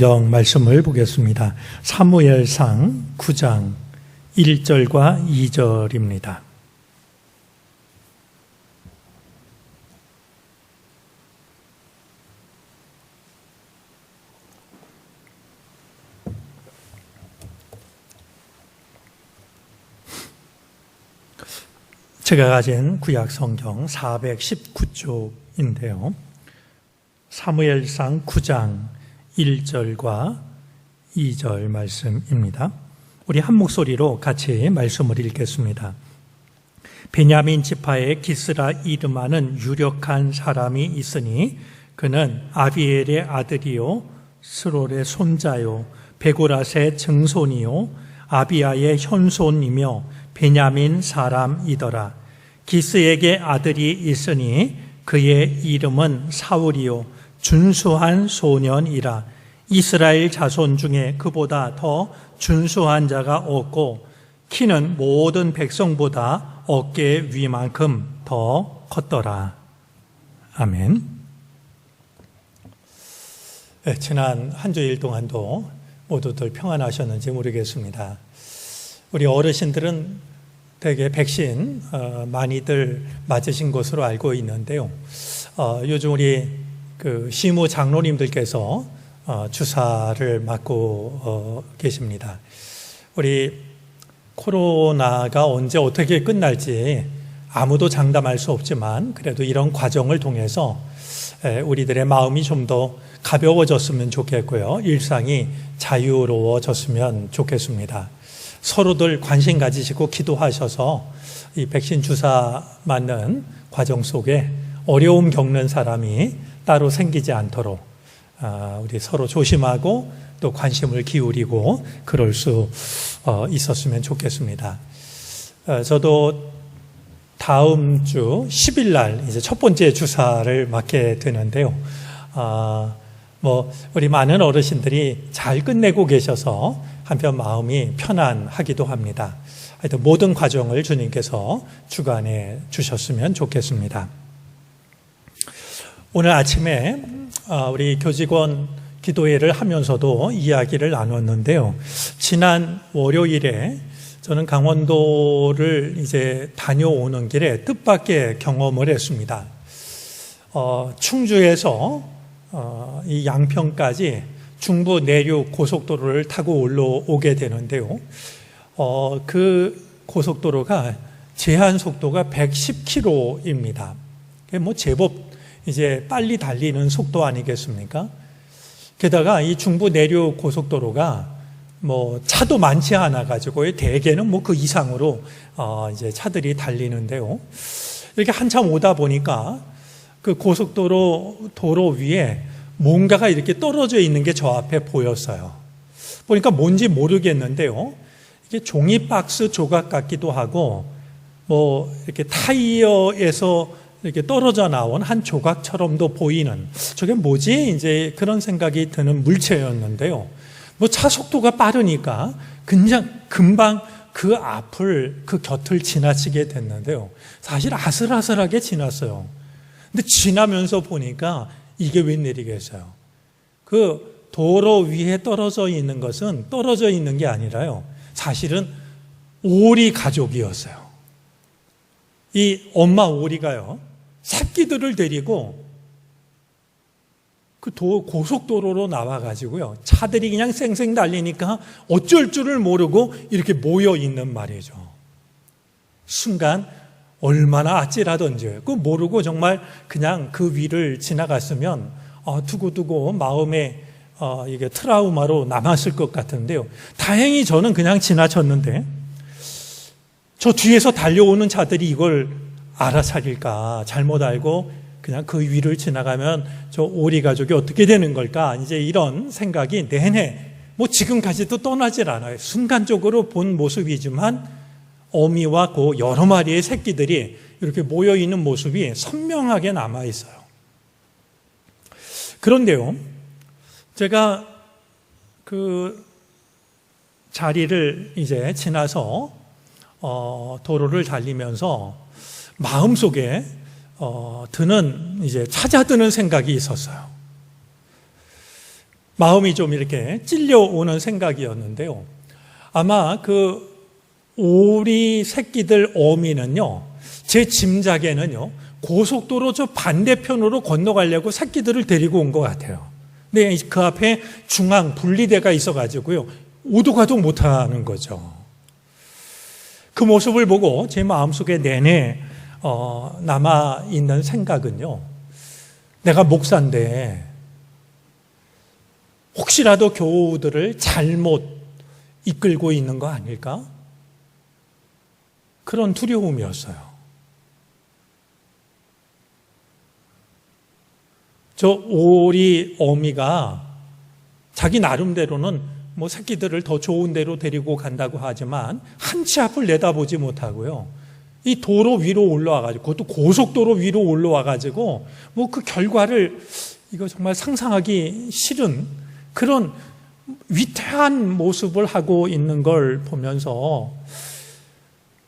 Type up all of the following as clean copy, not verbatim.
성경 말씀을 보겠습니다. 사무엘상 9장 1절과 2절입니다. 제가 가진 구약 성경 419쪽인데요. 사무엘상 9장 1절과 2절 말씀입니다. 우리 한 목소리로 같이 말씀을 읽겠습니다. 베냐민 지파의 기스라 이르마는 유력한 사람이 있으니 그는 아비엘의 아들이요 스롤의 손자요 베고랏의 증손이요 아비야의 현손이며 베냐민 사람이더라. 기스에게 아들이 있으니 그의 이름은 사울이요 준수한 소년이라. 이스라엘 자손 중에 그보다 더 준수한 자가 없고 키는 모든 백성보다 어깨 위만큼 더 컸더라. 아멘. 네, 지난 한 주일 동안도 모두들 평안하셨는지 모르겠습니다. 우리 어르신들은 대개 백신 많이들 맞으신 것으로 알고 있는데요. 요즘 우리 시무 장로님들께서 주사를 맞고 계십니다. 우리 코로나가 언제 어떻게 끝날지 아무도 장담할 수 없지만 그래도 이런 과정을 통해서 우리들의 마음이 좀 더 가벼워졌으면 좋겠고요. 일상이 자유로워졌으면 좋겠습니다. 서로들 관심 가지시고 기도하셔서 이 백신 주사 맞는 과정 속에 어려움 겪는 사람이 따로 생기지 않도록 우리 서로 조심하고 또 관심을 기울이고 그럴 수 있었으면 좋겠습니다. 저도 다음 주 10일 날 이제 첫 번째 주사를 맞게 되는데요. 우리 많은 어르신들이 잘 끝내고 계셔서 한편 마음이 편안하기도 합니다. 하여튼 모든 과정을 주님께서 주관해 주셨으면 좋겠습니다. 오늘 아침에 우리 교직원 기도회를 하면서도 이야기를 나눴는데요. 지난 월요일에 저는 강원도를 이제 다녀오는 길에 뜻밖의 경험을 했습니다. 충주에서 이 양평까지 중부 내륙 고속도로를 타고 올라오게 되는데요. 그 고속도로가 제한 속도가 110km입니다. 제법 이제 빨리 달리는 속도 아니겠습니까? 게다가 이 중부 내륙 고속도로가 차도 많지 않아 가지고 대개는 그 이상으로 이제 차들이 달리는데요. 이렇게 한참 오다 보니까 그 고속도로 도로 위에 뭔가가 이렇게 떨어져 있는 게 저 앞에 보였어요. 보니까 뭔지 모르겠는데요. 이게 종이 박스 조각 같기도 하고, 이렇게 타이어에서 이렇게 떨어져 나온 한 조각처럼도 보이는, 저게 뭐지? 이제 그런 생각이 드는 물체였는데요. 차 속도가 빠르니까 그냥 금방 그 곁을 지나치게 됐는데요. 사실 아슬아슬하게 지났어요. 근데 지나면서 보니까 이게 웬일이겠어요? 그 도로 위에 떨어져 있는 것은 떨어져 있는 게 아니라요. 사실은 오리 가족이었어요. 이 엄마 오리가요. 새끼들을 데리고 그 고속도로로 나와가지고요. 차들이 그냥 쌩쌩 달리니까 어쩔 줄을 모르고 이렇게 모여 있는 말이죠. 순간 얼마나 아찔하던지 그 모르고 정말 그냥 그 위를 지나갔으면 두고두고 마음에 이게 트라우마로 남았을 것 같은데요. 다행히 저는 그냥 지나쳤는데 저 뒤에서 달려오는 차들이 이걸 알아차릴까 잘못 알고 그냥 그 위를 지나가면 저 오리 가족이 어떻게 되는 걸까 이제 이런 생각이 내내 지금까지도 떠나질 않아요. 순간적으로 본 모습이지만 어미와 그 여러 마리의 새끼들이 이렇게 모여있는 모습이 선명하게 남아있어요. 그런데요, 제가 그 자리를 이제 지나서 도로를 달리면서 마음속에 찾아드는 생각이 있었어요. 마음이 좀 이렇게 찔려오는 생각이었는데요. 아마 그 오리 새끼들 어미는요, 제 짐작에는요, 고속도로 저 반대편으로 건너가려고 새끼들을 데리고 온 것 같아요. 근데 그 앞에 중앙 분리대가 있어가지고요, 오도 가도 못하는 거죠. 그 모습을 보고 제 마음속에 내내 남아있는 생각은요, 내가 목사인데 혹시라도 교우들을 잘못 이끌고 있는 거 아닐까? 그런 두려움이었어요. 저 오리 어미가 자기 나름대로는 뭐 새끼들을 더 좋은 데로 데리고 간다고 하지만 한 치 앞을 내다보지 못하고요, 이 도로 위로 올라와가지고, 그것도 고속도로 위로 올라와가지고 뭐 그 결과를 이거 정말 상상하기 싫은 그런 위태한 모습을 하고 있는 걸 보면서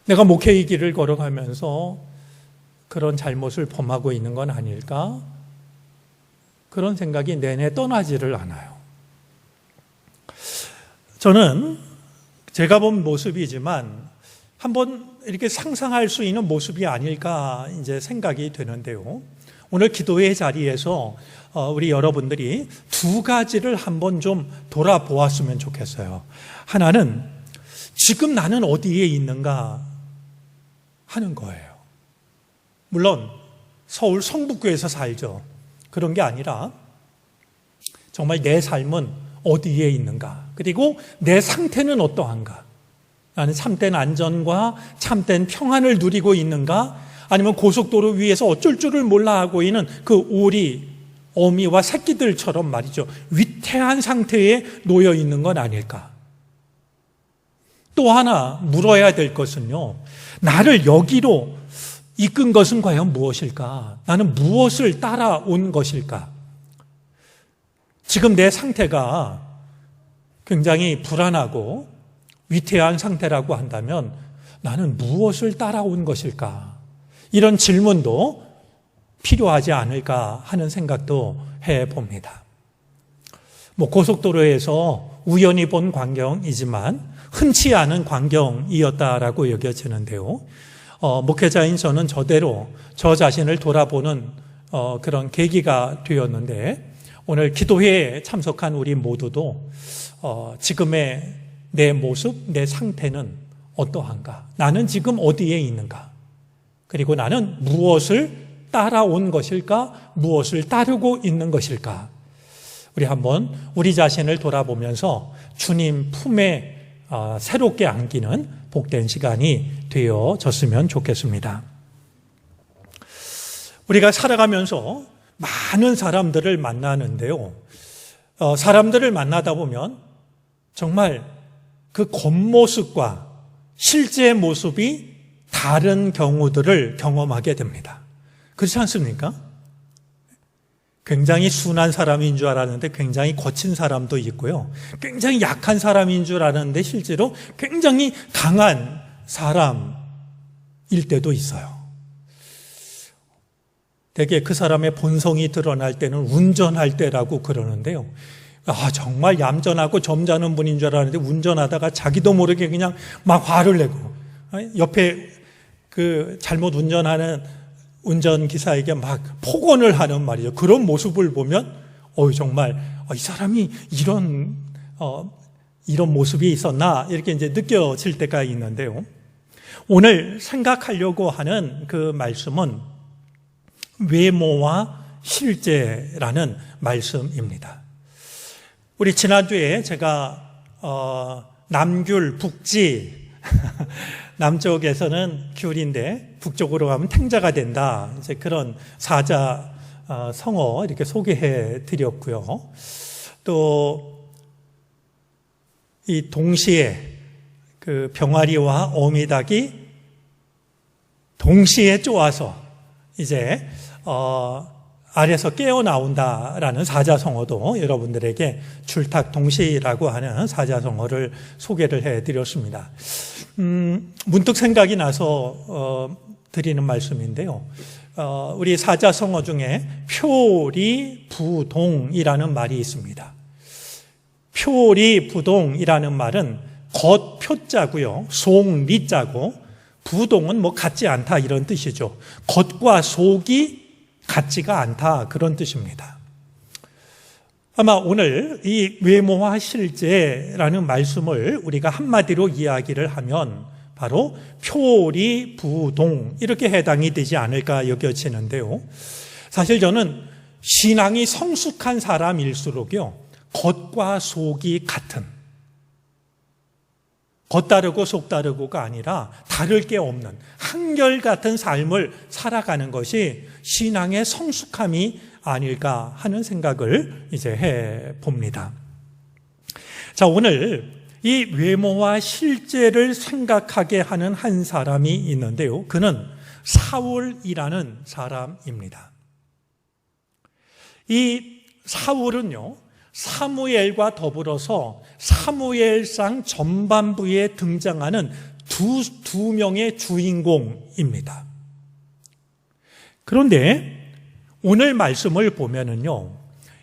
내가 목회의 길을 걸어가면서 그런 잘못을 범하고 있는 건 아닐까? 그런 생각이 내내 떠나지를 않아요. 저는 제가 본 모습이지만 한번 이렇게 상상할 수 있는 모습이 아닐까 이제 생각이 되는데요. 오늘 기도의 자리에서 우리 여러분들이 두 가지를 한번 좀 돌아보았으면 좋겠어요. 하나는 지금 나는 어디에 있는가 하는 거예요. 물론 서울 성북구에서 살죠. 그런 게 아니라 정말 내 삶은 어디에 있는가, 그리고 내 상태는 어떠한가, 나는 참된 안전과 참된 평안을 누리고 있는가, 아니면 고속도로 위에서 어쩔 줄을 몰라 하고 있는 그 오리 어미와 새끼들처럼 말이죠, 위태한 상태에 놓여 있는 건 아닐까. 또 하나 물어야 될 것은요, 나를 여기로 이끈 것은 과연 무엇일까? 나는 무엇을 따라온 것일까? 지금 내 상태가 굉장히 불안하고 위태한 상태라고 한다면 나는 무엇을 따라온 것일까? 이런 질문도 필요하지 않을까 하는 생각도 해봅니다. 고속도로에서 우연히 본 광경이지만 흔치 않은 광경이었다라고 여겨지는데요. 목회자인 저는 저대로 저 자신을 돌아보는 그런 계기가 되었는데, 오늘 기도회에 참석한 우리 모두도 지금의 내 모습, 내 상태는 어떠한가? 나는 지금 어디에 있는가? 그리고 나는 무엇을 따라온 것일까? 무엇을 따르고 있는 것일까? 우리 한번 우리 자신을 돌아보면서 주님 품에 새롭게 안기는 복된 시간이 되어졌으면 좋겠습니다. 우리가 살아가면서 많은 사람들을 만나는데요, 사람들을 만나다 보면 정말 그 겉모습과 실제 모습이 다른 경우들을 경험하게 됩니다. 그렇지 않습니까? 굉장히 순한 사람인 줄 알았는데 굉장히 거친 사람도 있고요, 굉장히 약한 사람인 줄 알았는데 실제로 굉장히 강한 사람일 때도 있어요. 대개 그 사람의 본성이 드러날 때는 운전할 때라고 그러는데요, 정말 얌전하고 점잖은 분인 줄 알았는데 운전하다가 자기도 모르게 그냥 막 화를 내고, 옆에 그 잘못 운전하는 운전기사에게 막 폭언을 하는 말이죠. 그런 모습을 보면 정말 이 사람이 이런 모습이 있었나, 이렇게 이제 느껴질 때가 있는데요. 오늘 생각하려고 하는 그 말씀은 외모와 실제라는 말씀입니다. 우리 지난주에 제가 남귤, 북지, 남쪽에서는 귤인데 북쪽으로 가면 탱자가 된다, 이제 그런 사자 성어 이렇게 소개해 드렸고요. 또 이 동시에 그 병아리와 어미닭이 동시에 쪼아서 이제 알에서 깨어나온다라는 사자성어도 여러분들에게 출탁동시라고 하는 사자성어를 소개를 해드렸습니다. 문득 생각이 나서 드리는 말씀인데요. 우리 사자성어 중에 표리부동이라는 말이 있습니다. 표리 부동이라는 말은 겉 표자고요, 속 리자고, 부동은 뭐 같지 않다 이런 뜻이죠. 겉과 속이 같지가 않다 그런 뜻입니다. 아마 오늘 이 외모와 실제라는 말씀을 우리가 한마디로 이야기를 하면 바로 표리 부동 이렇게 해당이 되지 않을까 여겨지는데요. 사실 저는 신앙이 성숙한 사람일수록요, 겉과 속이 같은, 겉 다르고 속 다르고가 아니라 다를 게 없는 한결같은 삶을 살아가는 것이 신앙의 성숙함이 아닐까 하는 생각을 이제 해 봅니다. 자, 오늘 이 외모와 실제를 생각하게 하는 한 사람이 있는데요. 그는 사울이라는 사람입니다. 이 사울은요, 사무엘과 더불어서 사무엘상 전반부에 등장하는 두 명의 주인공입니다. 그런데 오늘 말씀을 보면은요,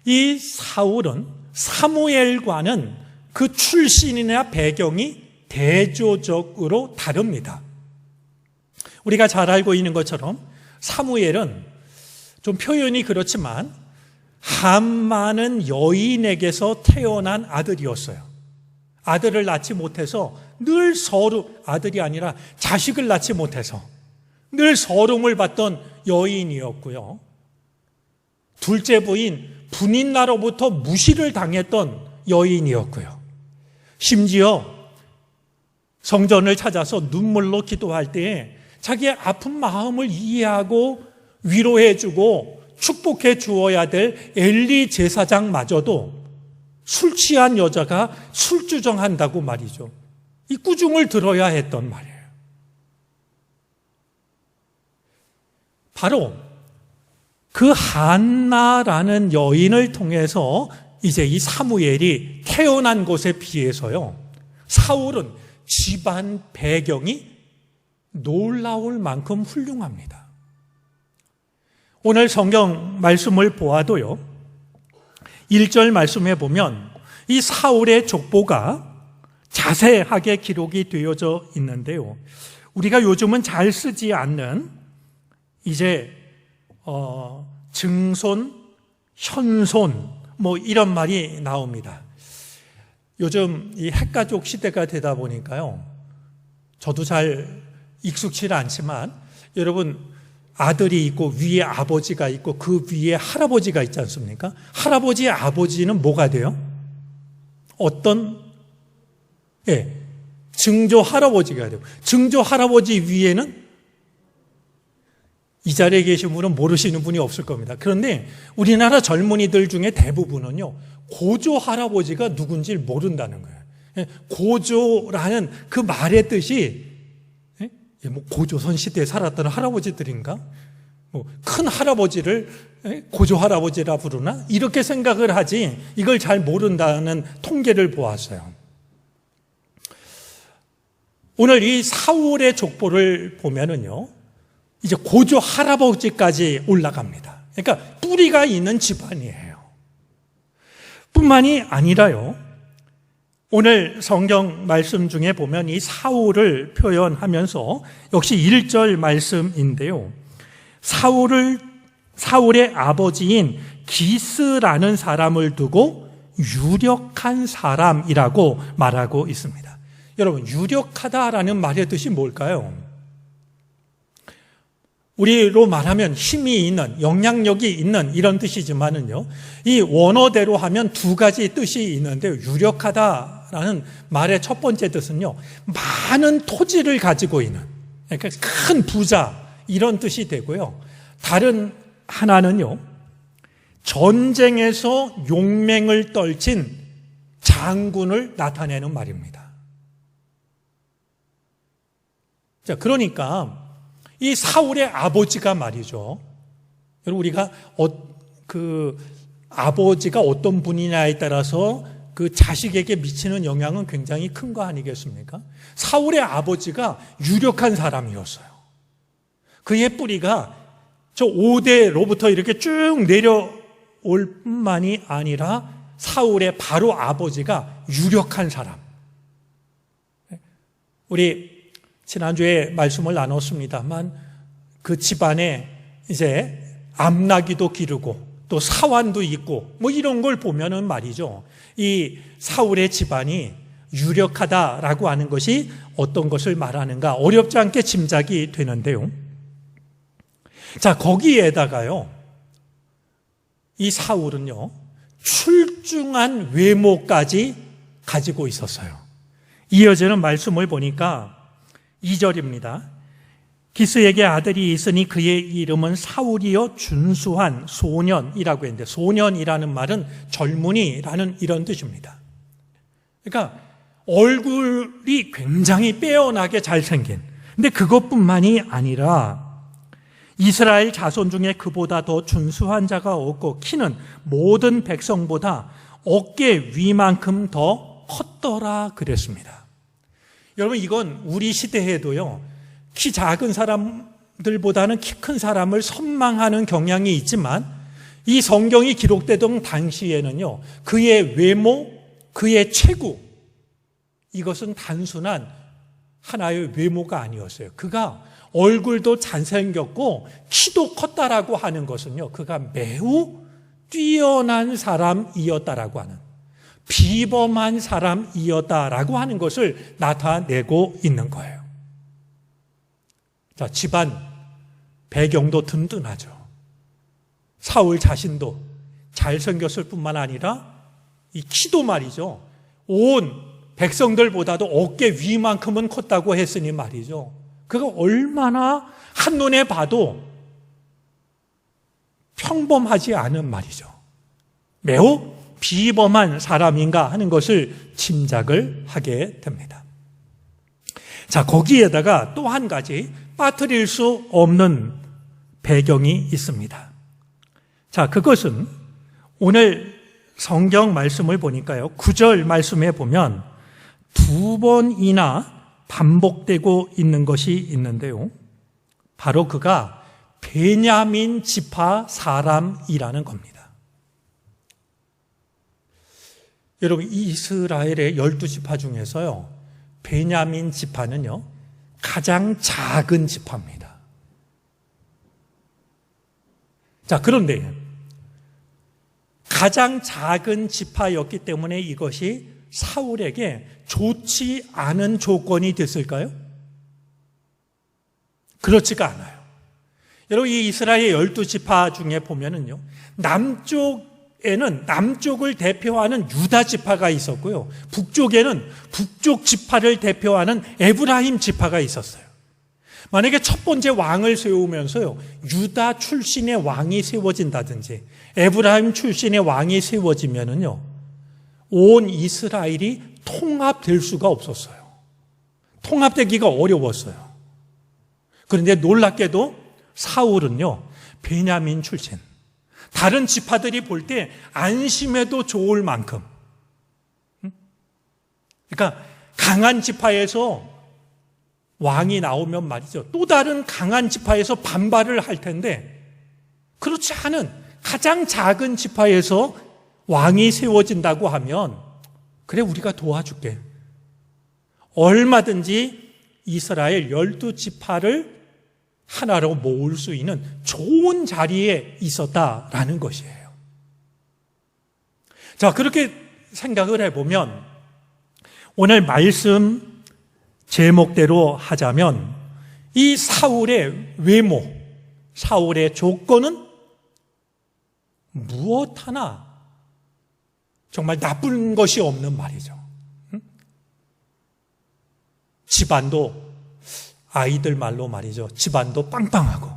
이 사울은 사무엘과는 그 출신이나 배경이 대조적으로 다릅니다. 우리가 잘 알고 있는 것처럼 사무엘은 좀 표현이 그렇지만 한 많은 여인에게서 태어난 아들이었어요. 아들을 낳지 못해서 늘 아들이 아니라 자식을 낳지 못해서 늘 서름을 받던 여인이었고요. 둘째 부인 분인나로부터 무시를 당했던 여인이었고요. 심지어 성전을 찾아서 눈물로 기도할 때에 자기의 아픈 마음을 이해하고 위로해주고 축복해 주어야 될 엘리 제사장마저도 술 취한 여자가 술주정한다고 말이죠. 이 꾸중을 들어야 했던 말이에요. 바로 그 한나라는 여인을 통해서 이제 이 사무엘이 태어난 것에 비해서요, 사울은 집안 배경이 놀라울 만큼 훌륭합니다. 오늘 성경 말씀을 보아도요, 1절 말씀에 보면 이 사울의 족보가 자세하게 기록이 되어져 있는데요, 우리가 요즘은 잘 쓰지 않는 이제 증손, 현손 뭐 이런 말이 나옵니다. 요즘 이 핵가족 시대가 되다 보니까요, 저도 잘 익숙치 않지만 여러분, 아들이 있고 위에 아버지가 있고 그 위에 할아버지가 있지 않습니까? 할아버지의 아버지는 뭐가 돼요? 증조 할아버지가 돼요. 증조 할아버지 위에는 이 자리에 계신 분은 모르시는 분이 없을 겁니다. 그런데 우리나라 젊은이들 중에 대부분은요, 고조 할아버지가 누군지 모른다는 거예요. 고조라는 그 말의 뜻이 뭐 고조선 시대에 살았던 할아버지들인가? 뭐 큰 할아버지를 고조 할아버지라 부르나? 이렇게 생각을 하지 이걸 잘 모른다는 통계를 보았어요. 오늘 이 사울의 족보를 보면은요, 이제 고조 할아버지까지 올라갑니다. 그러니까 뿌리가 있는 집안이에요. 뿐만이 아니라요, 오늘 성경 말씀 중에 보면 이 사울을 표현하면서 역시 1절 말씀인데요, 사울의 아버지인 기스라는 사람을 두고 유력한 사람이라고 말하고 있습니다. 여러분, 유력하다라는 말의 뜻이 뭘까요? 우리로 말하면 힘이 있는, 영향력이 있는 이런 뜻이지만은요, 이 원어대로 하면 두 가지 뜻이 있는데요, 유력하다라는 말의 첫 번째 뜻은요, 많은 토지를 가지고 있는, 그러니까 큰 부자 이런 뜻이 되고요, 다른 하나는요, 전쟁에서 용맹을 떨친 장군을 나타내는 말입니다. 자, 그러니까 이 사울의 아버지가 말이죠, 여러분, 우리가 그 아버지가 어떤 분이냐에 따라서 그 자식에게 미치는 영향은 굉장히 큰 거 아니겠습니까? 사울의 아버지가 유력한 사람이었어요. 그의 뿌리가 저 5대로부터 이렇게 쭉 내려올 뿐만이 아니라 사울의 바로 아버지가 유력한 사람. 우리 지난주에 말씀을 나눴습니다만 그 집안에 이제 암나기도 기르고 또 사환도 있고 뭐 이런 걸 보면은 말이죠. 이 사울의 집안이 유력하다라고 하는 것이 어떤 것을 말하는가 어렵지 않게 짐작이 되는데요. 자, 거기에다가요. 이 사울은요. 출중한 외모까지 가지고 있었어요. 이어지는 말씀을 보니까 2절입니다. 기스에게 아들이 있으니 그의 이름은 사울이요 준수한 소년이라고 했는데 소년이라는 말은 젊은이라는 이런 뜻입니다. 그러니까 얼굴이 굉장히 빼어나게 잘생긴, 근데 그것뿐만이 아니라 이스라엘 자손 중에 그보다 더 준수한 자가 없고 키는 모든 백성보다 어깨 위만큼 더 컸더라 그랬습니다. 여러분, 이건 우리 시대에도요, 키 작은 사람들보다는 키 큰 사람을 선망하는 경향이 있지만 이 성경이 기록되던 당시에는요, 그의 외모, 그의 체구, 이것은 단순한 하나의 외모가 아니었어요. 그가 얼굴도 잘생겼고 키도 컸다라고 하는 것은요, 그가 매우 뛰어난 사람이었다라고 하는, 비범한 사람이었다라고 하는 것을 나타내고 있는 거예요. 자, 집안 배경도 든든하죠. 사울 자신도 잘생겼을 뿐만 아니라 이 키도 말이죠, 온 백성들보다도 어깨 위만큼은 컸다고 했으니 말이죠, 그가 얼마나 한눈에 봐도 평범하지 않은 말이죠, 매우 비범한 사람인가 하는 것을 짐작을 하게 됩니다. 자, 거기에다가 또 한 가지 빠뜨릴 수 없는 배경이 있습니다. 자, 그것은 오늘 성경 말씀을 보니까요, 9절 말씀에 보면 2번이나 반복되고 있는 것이 있는데요, 바로 그가 베냐민 지파 사람이라는 겁니다. 여러분, 이스라엘의 12지파 중에서요, 베냐민 지파는요, 가장 작은 지파입니다. 자, 그런데 가장 작은 지파였기 때문에 이것이 사울에게 좋지 않은 조건이 됐을까요? 그렇지가 않아요. 여러분, 이 이스라엘 12지파 중에 보면은요, 남쪽에는 남쪽을 대표하는 유다 지파가 있었고요, 북쪽에는 북쪽 지파를 대표하는 에브라임 지파가 있었어요. 만약에 첫 번째 왕을 세우면서요, 유다 출신의 왕이 세워진다든지 에브라임 출신의 왕이 세워지면은요, 온 이스라엘이 통합될 수가 없었어요. 통합되기가 어려웠어요. 그런데 놀랍게도 사울은요, 베냐민 출신, 다른 지파들이 볼 때 안심해도 좋을 만큼, 그러니까 강한 지파에서 왕이 나오면 말이죠, 또 다른 강한 지파에서 반발을 할 텐데, 그렇지 않은 가장 작은 지파에서 왕이 세워진다고 하면, 그래, 우리가 도와줄게, 얼마든지 이스라엘 12지파를 하나로 모을 수 있는 좋은 자리에 있었다라는 것이에요. 자, 그렇게 생각을 해보면 오늘 말씀 제목대로 하자면 이 사울의 외모, 사울의 조건은 무엇 하나 정말 나쁜 것이 없는 말이죠. 집안도, 아이들 말로 말이죠, 집안도 빵빵하고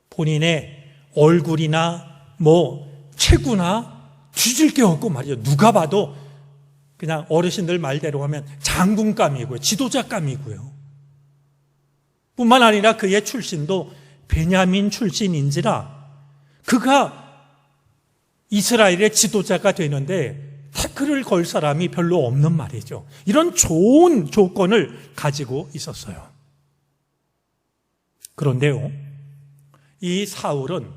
본인의 얼굴이나 체구나 뒤질 게 없고 말이죠. 누가 봐도 그냥 어르신들 말대로 하면 장군감이고요, 지도자감이고요. 뿐만 아니라 그의 출신도 베냐민 출신인지라 그가 이스라엘의 지도자가 되는데 태클을 걸 사람이 별로 없는 말이죠. 이런 좋은 조건을 가지고 있었어요. 그런데요, 이 사울은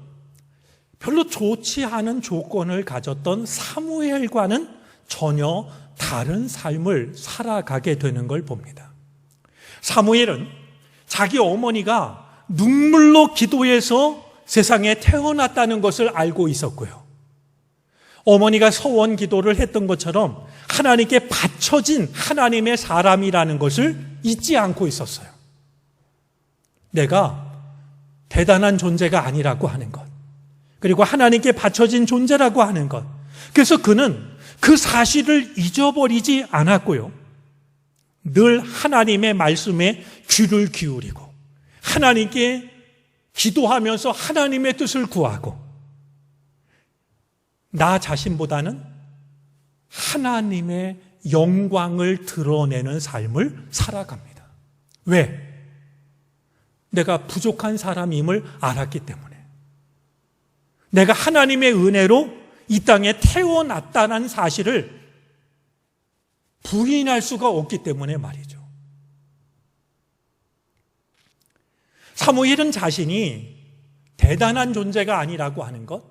별로 좋지 않은 조건을 가졌던 사무엘과는 전혀 다른 삶을 살아가게 되는 걸 봅니다. 사무엘은 자기 어머니가 눈물로 기도해서 세상에 태어났다는 것을 알고 있었고요. 어머니가 서원 기도를 했던 것처럼 하나님께 바쳐진 하나님의 사람이라는 것을 잊지 않고 있었어요. 내가 대단한 존재가 아니라고 하는 것, 그리고 하나님께 바쳐진 존재라고 하는 것. 그래서 그는 그 사실을 잊어버리지 않았고요. 늘 하나님의 말씀에 귀를 기울이고 하나님께 기도하면서 하나님의 뜻을 구하고 나 자신보다는 하나님의 영광을 드러내는 삶을 살아갑니다. 왜? 내가 부족한 사람임을 알았기 때문에. 내가 하나님의 은혜로 이 땅에 태어났다는 사실을 부인할 수가 없기 때문에 말이죠. 사무엘은 자신이 대단한 존재가 아니라고 하는 것,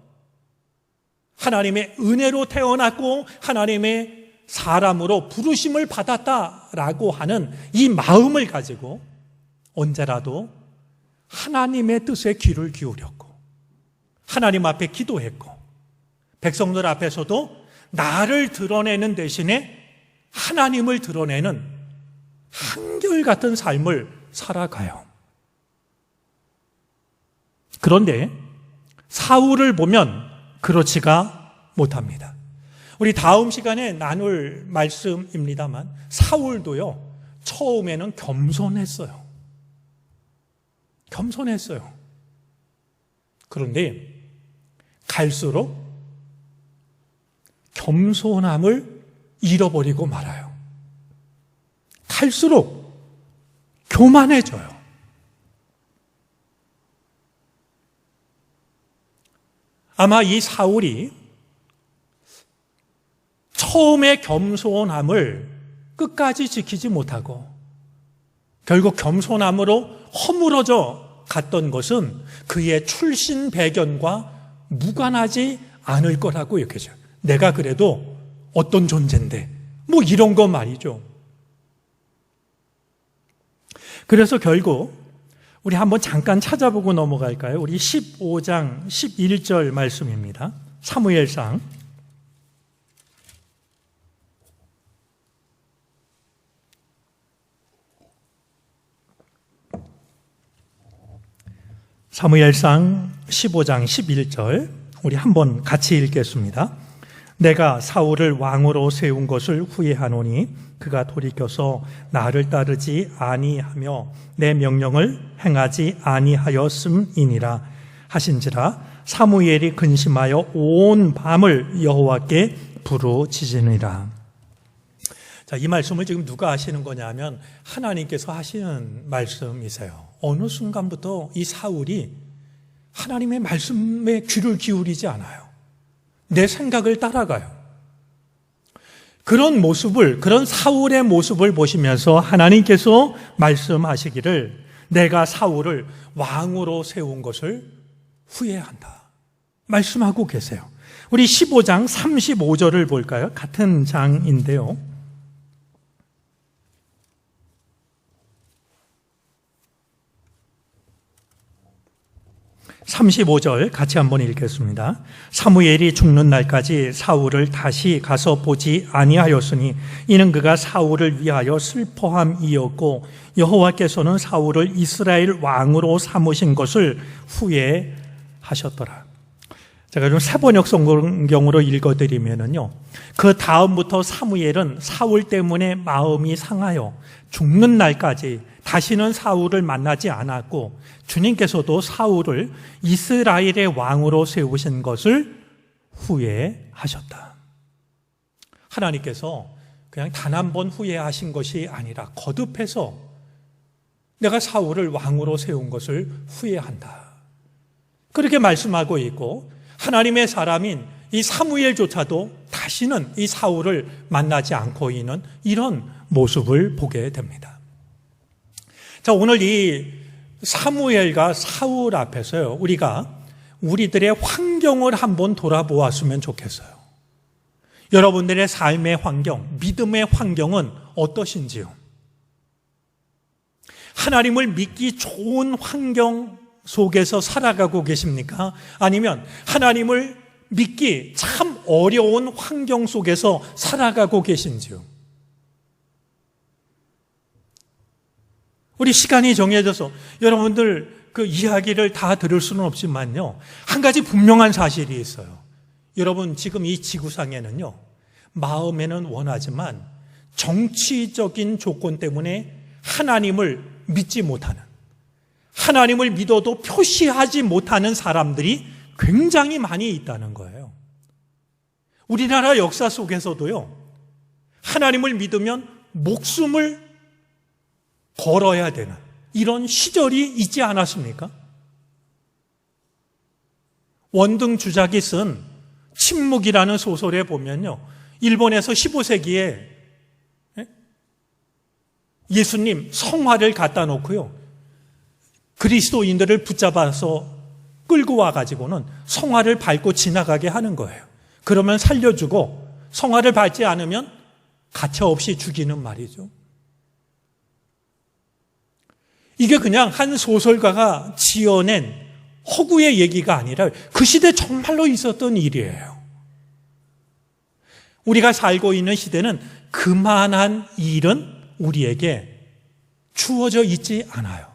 하나님의 은혜로 태어났고 하나님의 사람으로 부르심을 받았다라고 하는 이 마음을 가지고 언제라도 하나님의 뜻에 귀를 기울였고 하나님 앞에 기도했고 백성들 앞에서도 나를 드러내는 대신에 하나님을 드러내는 한결같은 삶을 살아가요. 그런데 사울을 보면 그렇지가 못합니다. 우리 다음 시간에 나눌 말씀입니다만 사울도요, 처음에는 겸손했어요. 그런데 갈수록 겸손함을 잃어버리고 말아요. 갈수록 교만해져요. 아마 이 사울이 처음에 겸손함을 끝까지 지키지 못하고 결국 겸손함으로 허물어져 갔던 것은 그의 출신 배경과 무관하지 않을 거라고 여겨져요. 내가 그래도 어떤 존재인데 뭐 이런 거 말이죠. 그래서 결국 우리 한번 잠깐 찾아보고 넘어갈까요? 우리 15장 11절 말씀입니다. 사무엘상 15장 11절 우리 한번 같이 읽겠습니다. 내가 사울을 왕으로 세운 것을 후회하노니 그가 돌이켜서 나를 따르지 아니하며 내 명령을 행하지 아니하였음이니라 하신지라. 사무엘이 근심하여 온 밤을 여호와께 부르짖으니라. 자, 이 말씀을 지금 누가 하시는 거냐면 하나님께서 하시는 말씀이세요. 어느 순간부터 이 사울이 하나님의 말씀에 귀를 기울이지 않아요. 내 생각을 따라가요. 그런 사울의 모습을 보시면서 하나님께서 말씀하시기를 내가 사울을 왕으로 세운 것을 후회한다. 말씀하고 계세요. 우리 15장 35절을 볼까요? 같은 장인데요. 35절 같이 한번 읽겠습니다. 사무엘이 죽는 날까지 사울을 다시 가서 보지 아니하였으니 이는 그가 사울을 위하여 슬퍼함이었고 여호와께서는 사울을 이스라엘 왕으로 삼으신 것을 후회하셨더라. 제가 좀 새번역 성경으로 읽어드리면요, 그 다음부터 사무엘은 사울 때문에 마음이 상하여 죽는 날까지 다시는 사울을 만나지 않았고 주님께서도 사울을 이스라엘의 왕으로 세우신 것을 후회하셨다. 하나님께서 그냥 단 한 번 후회하신 것이 아니라 거듭해서 내가 사울을 왕으로 세운 것을 후회한다. 그렇게 말씀하고 있고 하나님의 사람인 이 사무엘조차도 다시는 이 사울을 만나지 않고 있는 이런 모습을 보게 됩니다. 자, 오늘 이 사무엘과 사울 앞에서요, 우리가 우리들의 환경을 한번 돌아보았으면 좋겠어요. 여러분들의 삶의 환경, 믿음의 환경은 어떠신지요? 하나님을 믿기 좋은 환경 속에서 살아가고 계십니까? 아니면 하나님을 믿기 참 어려운 환경 속에서 살아가고 계신지요? 우리 시간이 정해져서 여러분들 그 이야기를 다 들을 수는 없지만요, 한 가지 분명한 사실이 있어요. 여러분, 지금 이 지구상에는요, 마음에는 원하지만 정치적인 조건 때문에 하나님을 믿지 못하는, 하나님을 믿어도 표시하지 못하는 사람들이 굉장히 많이 있다는 거예요. 우리나라 역사 속에서도요, 하나님을 믿으면 목숨을 걸어야 되는 이런 시절이 있지 않았습니까? 원등 주작이 쓴 침묵이라는 소설에 보면요, 일본에서 15세기에 예수님 성화를 갖다 놓고요, 그리스도인들을 붙잡아서 끌고 와가지고는 성화를 밟고 지나가게 하는 거예요. 그러면 살려주고 성화를 밟지 않으면 가차없이 죽이는 말이죠. 이게 그냥 한 소설가가 지어낸 허구의 얘기가 아니라 그 시대 정말로 있었던 일이에요. 우리가 살고 있는 시대는 그만한 일은 우리에게 주어져 있지 않아요.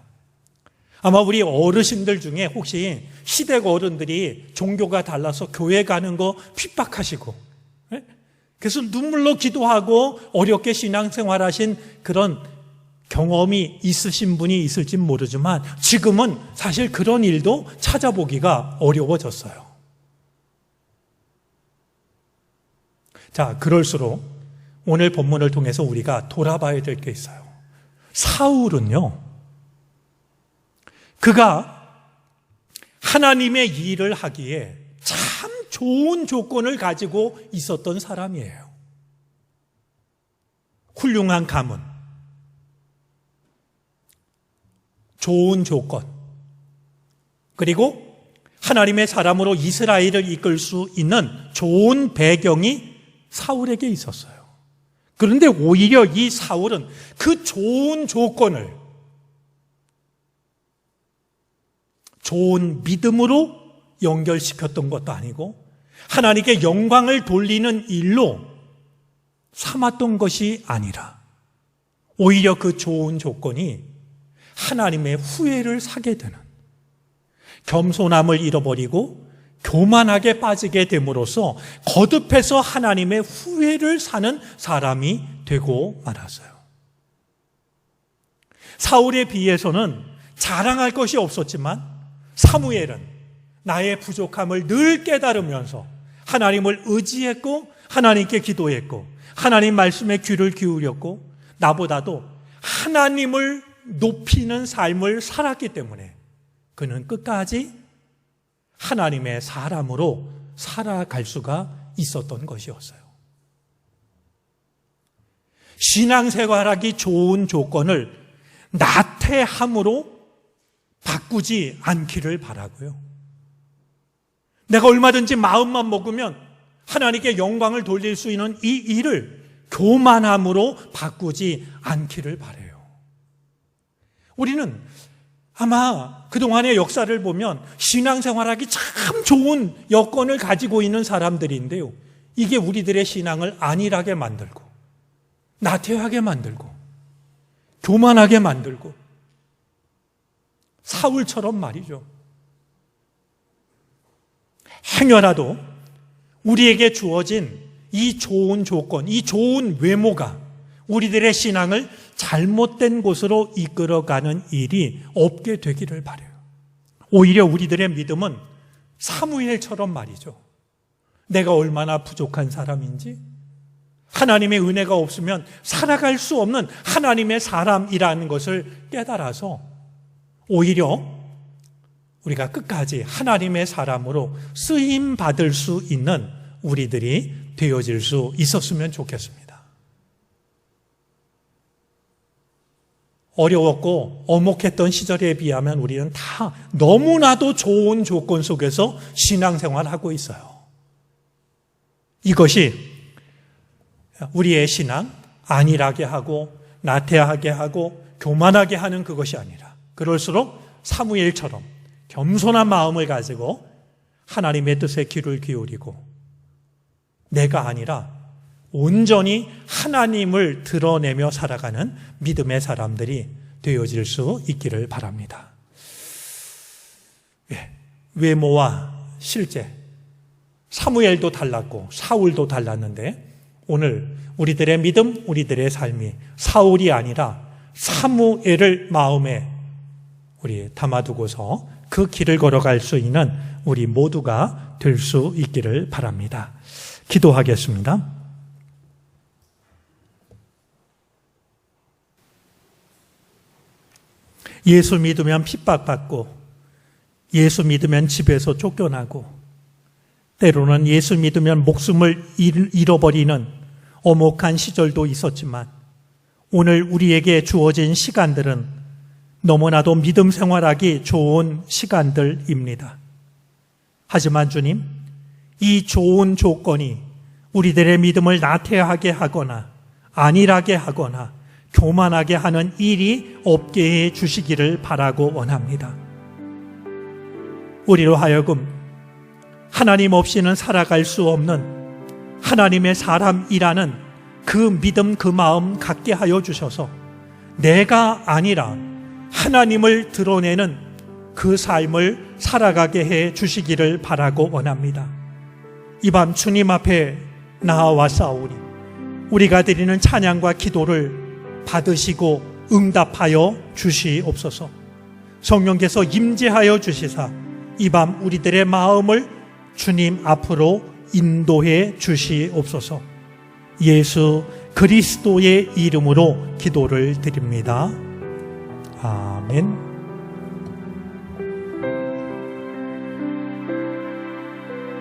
아마 우리 어르신들 중에 혹시 시댁 어른들이 종교가 달라서 교회 가는 거 핍박하시고, 그래서 눈물로 기도하고 어렵게 신앙생활하신 그런 경험이 있으신 분이 있을진 모르지만 지금은 사실 그런 일도 찾아보기가 어려워졌어요. 자, 그럴수록 오늘 본문을 통해서 우리가 돌아봐야 될 게 있어요. 사울은요, 그가 하나님의 일을 하기에 참 좋은 조건을 가지고 있었던 사람이에요. 훌륭한 가문, 좋은 조건, 그리고 하나님의 사람으로 이스라엘을 이끌 수 있는 좋은 배경이 사울에게 있었어요. 그런데 오히려 이 사울은 그 좋은 조건을 좋은 믿음으로 연결시켰던 것도 아니고 하나님께 영광을 돌리는 일로 삼았던 것이 아니라 오히려 그 좋은 조건이 하나님의 후회를 사게 되는, 겸손함을 잃어버리고 교만하게 빠지게 됨으로써 거듭해서 하나님의 후회를 사는 사람이 되고 말았어요. 사울에 비해서는 자랑할 것이 없었지만 사무엘은 나의 부족함을 늘 깨달으면서 하나님을 의지했고 하나님께 기도했고 하나님 말씀에 귀를 기울였고 나보다도 하나님을 높이는 삶을 살았기 때문에 그는 끝까지 하나님의 사람으로 살아갈 수가 있었던 것이었어요. 신앙생활하기 좋은 조건을 나태함으로 바꾸지 않기를 바라고요. 내가 얼마든지 마음만 먹으면 하나님께 영광을 돌릴 수 있는 이 일을 교만함으로 바꾸지 않기를 바라요. 우리는 아마 그동안의 역사를 보면 신앙생활하기 참 좋은 여건을 가지고 있는 사람들인데요, 이게 우리들의 신앙을 안일하게 만들고 나태하게 만들고 교만하게 만들고 사울처럼 말이죠. 행여라도 우리에게 주어진 이 좋은 조건, 이 좋은 외모가 우리들의 신앙을 잘못된 곳으로 이끌어가는 일이 없게 되기를 바라요. 오히려 우리들의 믿음은 사무엘처럼 말이죠. 내가 얼마나 부족한 사람인지, 하나님의 은혜가 없으면 살아갈 수 없는 하나님의 사람이라는 것을 깨달아서 오히려 우리가 끝까지 하나님의 사람으로 쓰임 받을 수 있는 우리들이 되어질 수 있었으면 좋겠습니다. 어려웠고 엄혹했던 시절에 비하면 우리는 다 너무나도 좋은 조건 속에서 신앙생활을 하고 있어요. 이것이 우리의 신앙 안일하게 하고 나태하게 하고 교만하게 하는 그것이 아니라, 그럴수록 사무엘처럼 겸손한 마음을 가지고 하나님의 뜻에 귀를 기울이고 내가 아니라 온전히 하나님을 드러내며 살아가는 믿음의 사람들이 되어질 수 있기를 바랍니다. 외모와 실제, 사무엘도 달랐고 사울도 달랐는데 오늘 우리들의 믿음, 우리들의 삶이 사울이 아니라 사무엘을 마음에 우리 담아두고서 그 길을 걸어갈 수 있는 우리 모두가 될 수 있기를 바랍니다. 기도하겠습니다. 예수 믿으면 핍박받고, 예수 믿으면 집에서 쫓겨나고, 때로는 예수 믿으면 목숨을 잃어버리는 엄혹한 시절도 있었지만, 오늘 우리에게 주어진 시간들은 너무나도 믿음 생활하기 좋은 시간들입니다. 하지만 주님, 이 좋은 조건이 우리들의 믿음을 나태하게 하거나 안일하게 하거나 교만하게 하는 일이 없게 해 주시기를 바라고 원합니다. 우리로 하여금 하나님 없이는 살아갈 수 없는 하나님의 사람이라는 그 믿음, 그 마음 갖게 하여 주셔서 내가 아니라 하나님을 드러내는 그 삶을 살아가게 해 주시기를 바라고 원합니다. 이 밤 주님 앞에 나와 싸우리 우리가 드리는 찬양과 기도를 받으시고 응답하여 주시옵소서. 성령께서 임재하여 주시사 이 밤 우리들의 마음을 주님 앞으로 인도해 주시옵소서. 예수 그리스도의 이름으로 기도를 드립니다. 아멘.